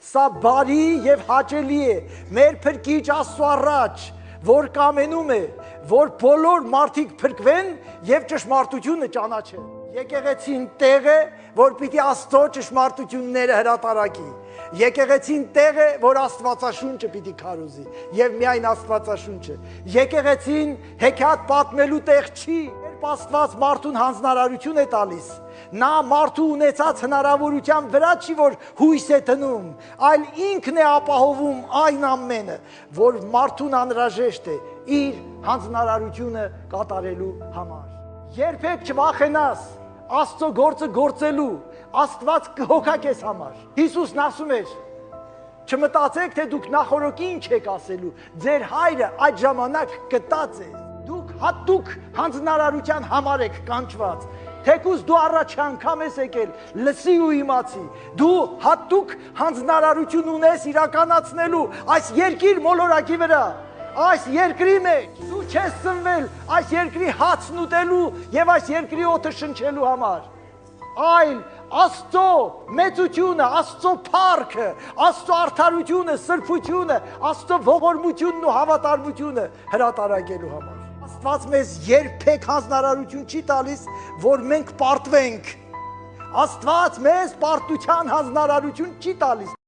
Սա բարի եւ հաճելի է մեր Փրկիչ Աստծո առաջ, որ կամենում է, որ բոլոր մարդիկ փրկվեն եւ ճշմարտությունը ճանաչեն։ Եկեղեցին տեղ է, որ պիտի Աստծո ճշմարտությունները հրատարակի։ Եկեղեցին տեղ է, որ Աստվածաշունչը պիտի քարոզի եւ միայն Աստվածաշունչը։ Եկեղեցին հեքիաթ պատմելու տեղ չի, երբ Աստված մարդուն հանձնարարություն է տալիս։ Նա մարդու ունեցած հնարավորության վրա չի, որ հույս է դնում, այլ ինքն է ապահովում այն ամենը, որ մարդուն անհրաժեշտ է իր հանձնարարությունը կատարելու համար։ Երբեք չվախենաս Աստծո գործը գործելու, Աստված կհոգա քեզ համար։ Հիսուսն ասում էր. չմտածեք, թե դուք նախորոք ինչ եք ասելու, ձեր հայրը այդ ժամանակ կտած է։ Դուք հատուկ հանձնարարության համար եք կանչված։ Թեկուզ դու առաջ անգամ ես եկել, լսի ու իմացի։ Դու հատուկ հանձնարարություն ունես իրականացնելու այս երկիր մոլորակի վրա։ Այս երկրի մեջ դու չես ծնվել այս երկրի հացն ուտելու եւ այս երկրի օդը շնչելու համար, այլ Աստծո մեծությունը, Աստծո փառքը, Աստծո արդարությունը, սրբությունը, Աստծո ողորմությունն ու հավատարմությունը հրատարակելու համար։ Աստված մեզ երբեք հանձնարարություն չի տալիս, որ մենք պարտվենք։ Աստված մեզ պարտության հանձնարարություն չի տալիս։